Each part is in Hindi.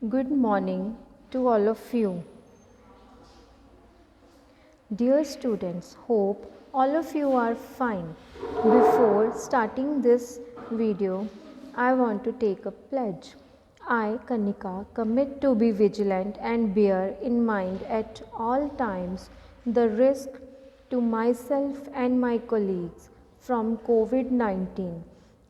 Good morning to all of you. Dear students, hope all of you are fine. Before starting this video, I want to take a pledge. I, Kanika, commit to be vigilant and bear in mind at all times the risk to myself and my colleagues from COVID-19.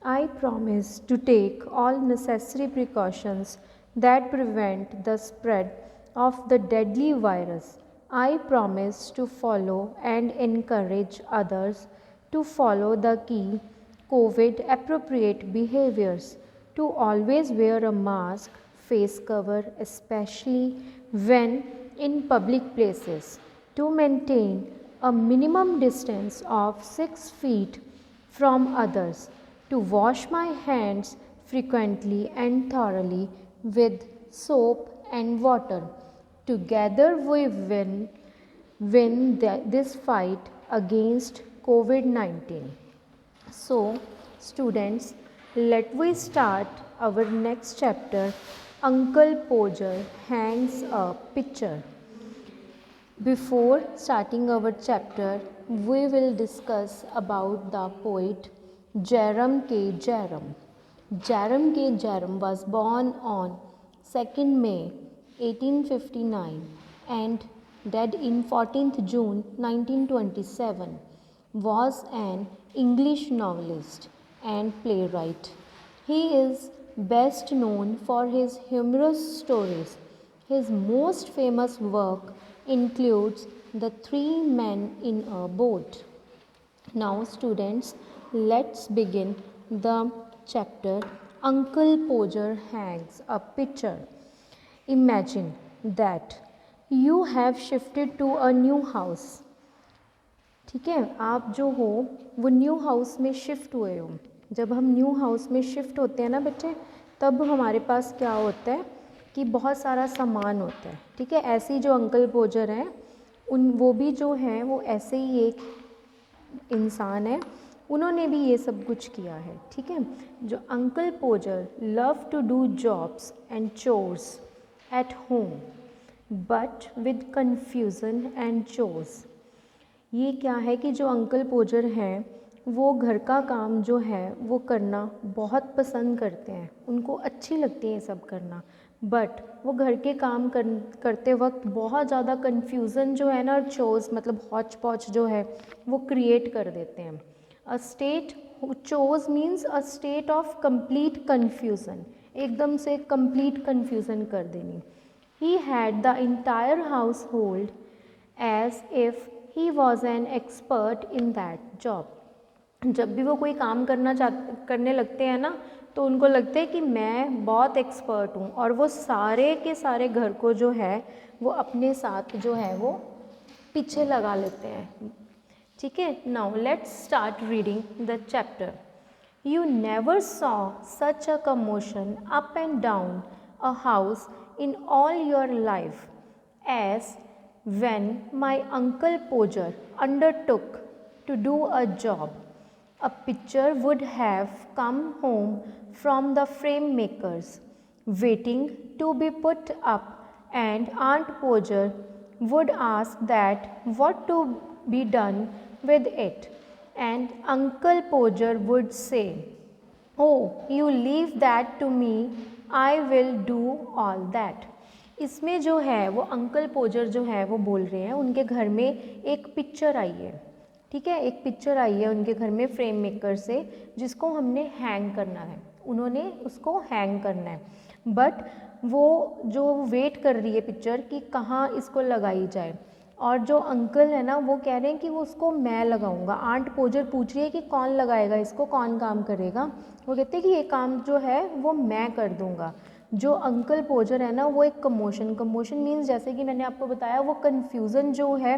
I promise to take all necessary precautions that prevent the spread of the deadly virus. I promise to follow and encourage others to follow the key COVID appropriate behaviors, to always wear a mask, face cover, especially when in public places, to maintain a minimum distance of 6 feet from others, to wash my hands frequently and thoroughly with soap and water. Together we win this fight against COVID-19. So, students, let we start our next chapter. Uncle Pojer hangs a picture. Before starting our chapter, we will discuss about the poet Jairam K. Jairam. Jairam K. Jairam was born on 2nd May 1859 and died in 14th June 1927. Was an English novelist and playwright. He is best known for his humorous stories. His most famous work includes The Three Men in a Boat. Now, students, let's begin the chapter. Uncle Pojer hangs a picture. Imagine that you have shifted to a new house. ठीक है, आप जो हो वो न्यू हाउस में शिफ्ट हुए हो. जब हम न्यू हाउस में शिफ्ट होते हैं ना बच्चे, तब हमारे पास क्या होता है कि बहुत सारा सामान होता है. ठीक है, ऐसे ही जो अंकल पोजर हैं वो भी जो हैं वो ऐसे ही एक इंसान है, उन्होंने भी ये सब कुछ किया है. ठीक है, जो uncle Podger love to do jobs and chores at home but with confusion and चोर्स. ये क्या है कि जो अंकल पोजर हैं वो घर का काम जो है वो करना बहुत पसंद करते हैं, उनको अच्छी लगती है ये सब करना, बट वो घर के काम करते वक्त बहुत ज़्यादा कन्फ्यूज़न जो है ना, चोर्स मतलब हौच पौच जो है वो क्रिएट कर देते हैं. अ स्टेट चोर्स means a state of complete confusion, एकदम से कंप्लीट कन्फ्यूज़न कर देनी. He had the entire household as if he was an expert in that job. जब भी वो कोई काम करने लगते हैं ना, तो उनको लगता है कि मैं बहुत एक्सपर्ट हूँ, और वो सारे के सारे घर को जो है वो अपने साथ जो है वो पीछे लगा लेते हैं. ठीक है, now let's start reading the chapter. You never saw such a commotion up and down a house in all your life as when my uncle Pojer undertook to do a job. A picture would have come home from the frame makers, waiting to be put up, and Aunt Pojer would ask that what to be done with it, and Uncle Pojer would say, "Oh, you leave that to me, I will do all that." इसमें जो है वो अंकल पोजर जो है वो बोल रहे हैं उनके घर में एक पिक्चर आई है. ठीक है, एक पिक्चर आई है उनके घर में फ्रेम मेकर से, जिसको हमने हैंग करना है, उन्होंने उसको हैंग करना है. बट वो जो वेट कर रही है पिक्चर कि कहाँ इसको लगाई जाए, और जो अंकल है ना वो कह रहे हैं कि वो उसको मैं लगाऊंगा. आंट पोजर पूछ रही है कि कौन लगाएगा इसको, कौन काम करेगा. वो कहते हैं कि ये काम जो है वो मैं कर दूंगा. जो अंकल पोजर है ना वो एक कमोशन मीन्स, जैसे कि मैंने आपको बताया, वो कन्फ्यूज़न जो है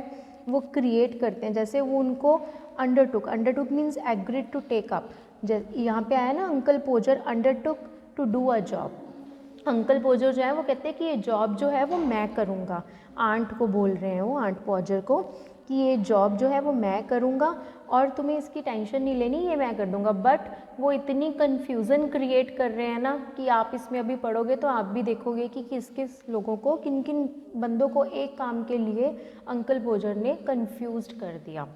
वो क्रिएट करते हैं. जैसे वो उनको undertook means agreed to take up. यहाँ पे आया ना uncle Podger undertook to do a job. Uncle Podger जो है वो कहते हैं कि ये जॉब जो है वो मैं करूँगा. आंट को बोल रहे हैं वो, आंट पोजर को, कि ये जॉब जो है वो मैं करूँगा और तुम्हें इसकी टेंशन नहीं लेनी, ये मैं कर दूँगा। बट वो इतनी कन्फ्यूज़न क्रिएट कर रहे हैं ना कि आप इसमें अभी पढ़ोगे तो आप भी देखोगे कि किस किस लोगों को, किन किन बंदों को एक काम के लिए अंकल पोजर ने कन्फ्यूज़ कर दिया।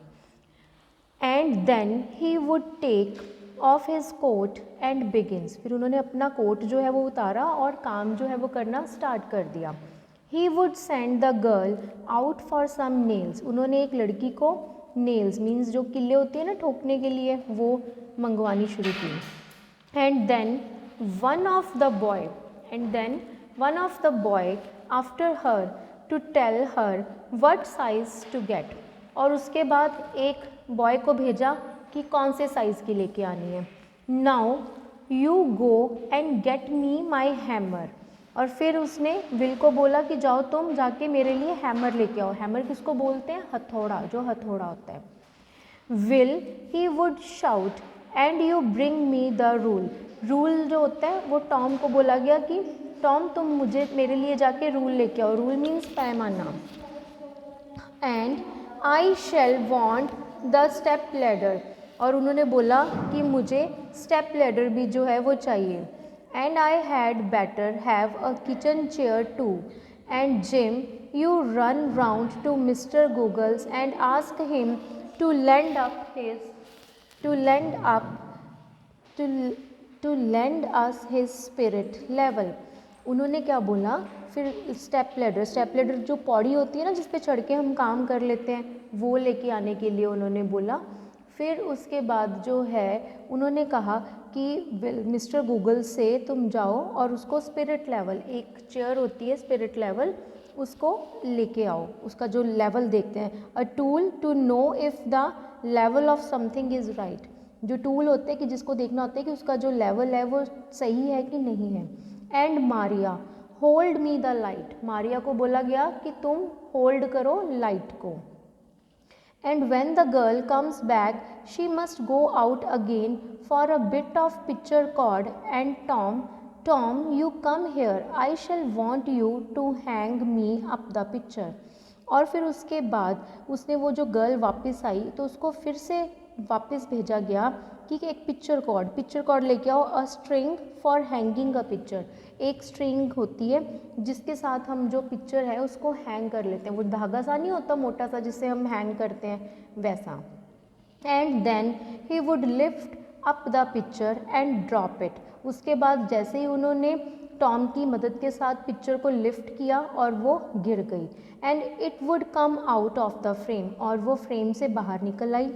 And then he would take off his coat and begins, फिर उन्होंने अपना कोट जो है वो उतारा और काम जो है वो करना स्टार्ट कर दिया। He would send the girl out for some nails, उन्होंने एक लड़की को नेल्स मीन्स जो किले होते हैं ना ठोकने के लिए, वो मंगवानी शुरू की। And then one of the boy after her to tell her what size to get, और उसके बाद एक बॉय को भेजा कि कौन से साइज़ की लेके आनी है। Now you go and get me my hammer, और फिर उसने विल को बोला कि जाओ तुम जाके मेरे लिए हैमर लेके आओ। हैमर किसको बोलते हैं? हथौड़ा, जो हथौड़ा होता है। Will he would shout and you bring me the rule, rule जो होता है वो टॉम को बोला गया कि टॉम तुम मुझे मेरे लिए जाके रूल लेके आओ। रूल मीन्स पैमाना। And I shall want the step ladder, और उन्होंने बोला कि मुझे स्टेप लैडर भी जो है वो चाहिए। And I had better have a kitchen chair too, and Jim you run round to Mister Googles and ask him to lend us his spirit level। उन्होंने क्या बोला फिर? स्टेप लैडर जो पौड़ी होती है ना जिस पे चढ़ के हम काम कर लेते हैं, वो लेके आने के लिए उन्होंने बोला। फिर उसके बाद जो है उन्होंने कहा कि मिस्टर गूगल से तुम जाओ और उसको स्पिरिट लेवल, एक चेयर होती है स्पिरिट लेवल, उसको लेके आओ, उसका जो लेवल देखते हैं। A tool to know if the level of something is right, जो टूल होते हैं कि जिसको देखना होता है कि उसका जो लेवल है वो सही है कि नहीं है। And Maria hold me the light, Maria को बोला गया कि तुम होल्ड करो लाइट को। And when the girl comes back she must go out again for a bit of picture cord and Tom you come here I shall want you to hang me up the picture. और फिर उसके बाद उसने वो जो गर्ल वापस आई तो उसको फिर से वापस भेजा गया कि एक पिक्चर कॉर्ड लेके आओ। A string for hanging a picture, एक स्ट्रिंग होती है जिसके साथ हम जो पिक्चर है उसको हैंग कर लेते हैं, वो धागा सा नहीं होता मोटा सा जिससे हम हैंग करते हैं वैसा। And then he would lift up the picture and drop it, उसके बाद जैसे ही उन्होंने टॉम की मदद के साथ पिक्चर को लिफ्ट किया और वो गिर गई। And it would come out of the frame, और वो फ्रेम से बाहर निकल आई।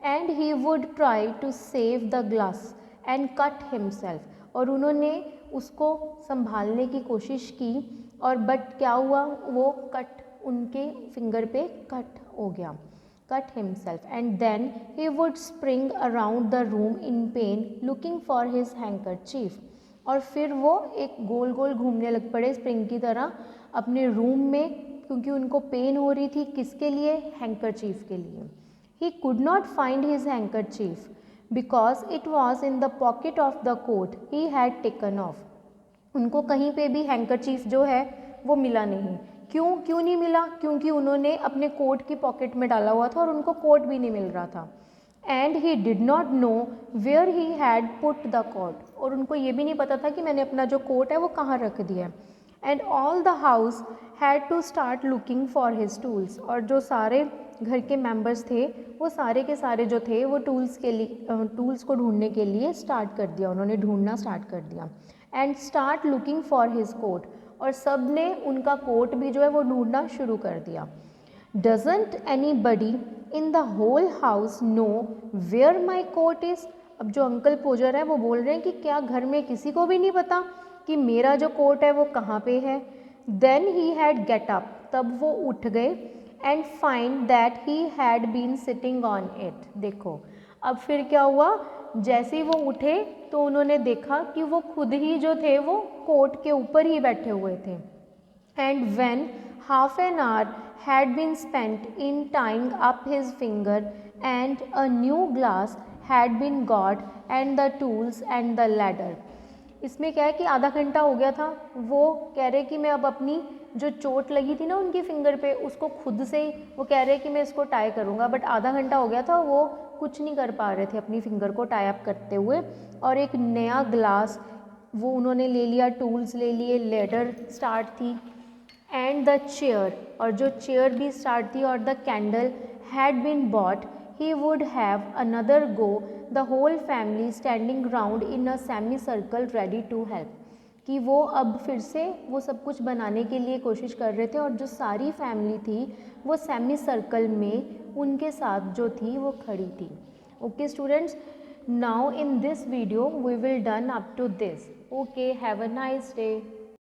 And he would try to save the glass and cut himself, और उन्होंने उसको संभालने की कोशिश की और बट क्या हुआ, वो कट उनके फिंगर पे कट हो गया, cut himself. And then he would spring around the room in pain looking for his handkerchief, और फिर वो एक गोल गोल घूमने लग पड़े स्प्रिंग की तरह अपने रूम में, क्योंकि उनको पेन हो रही थी। किसके लिए? हैंकरचीफ के लिए। He could not find his handkerchief because it was in the pocket of the coat he had taken off, उनको कहीं पे भी हैंकरचीफ जो है वो मिला नहीं। क्यों नहीं मिला? क्योंकि उन्होंने अपने कोट की पॉकेट में डाला हुआ था और उनको कोट भी नहीं मिल रहा था। And he did not know where he had put the coat, और उनको ये भी नहीं पता था कि मैंने अपना जो कोट है वो कहाँ रख दिया। And all the house had to start looking for his tools, और जो सारे घर के मेंबर्स थे वो सारे के सारे जो थे वो टूल्स को ढूंढने के लिए स्टार्ट कर दिया, उन्होंने ढूंढना स्टार्ट कर दिया। And start looking for his coat, और सब ने उनका कोट भी जो है वो ढूंढना शुरू कर दिया। Doesn't anybody in the whole house nowhere my coat is, अब जो अंकल पोजर है वो बोल रहे हैं कि क्या घर में किसी को भी नहीं पता कि मेरा जो कोट है वो कहाँ पे है। Then he had get up, तब वो उठ गए। And find that he had been sitting on it, देखो अब फिर क्या हुआ, जैसे ही वो उठे तो उन्होंने देखा कि वो खुद ही जो थे वो कोट के ऊपर ही बैठे हुए थे। And when half an hour had been spent in tying up his finger and a new glass had been got and the tools and the ladder, इसमें क्या है कि आधा घंटा हो गया था, वो कह रहे कि मैं अब अपनी जो चोट लगी थी ना उनकी फिंगर पे, उसको खुद से ही वो कह रहे कि मैं इसको टाई करूँगा, बट आधा घंटा हो गया था, वो कुछ नहीं कर पा रहे थे अपनी फिंगर को टाई अप करते हुए। और एक नया ग्लास वो उन्होंने ले लिया, टूल्स ले लिए, लेडर स्टार्ट थी एंड द चेयर, और जो चेयर भी स्टार्ट थी, और the candle had been bought, he would have another go, the whole family standing round in a semi circle ready to help। कि वो अब फिर से वो सब कुछ बनाने के लिए कोशिश कर रहे थे, और जो सारी फैमिली थी वो सेमी सर्कल में उनके साथ जो थी वो खड़ी थी। Okay students, now in this video we will done up to this. Okay, have a nice day.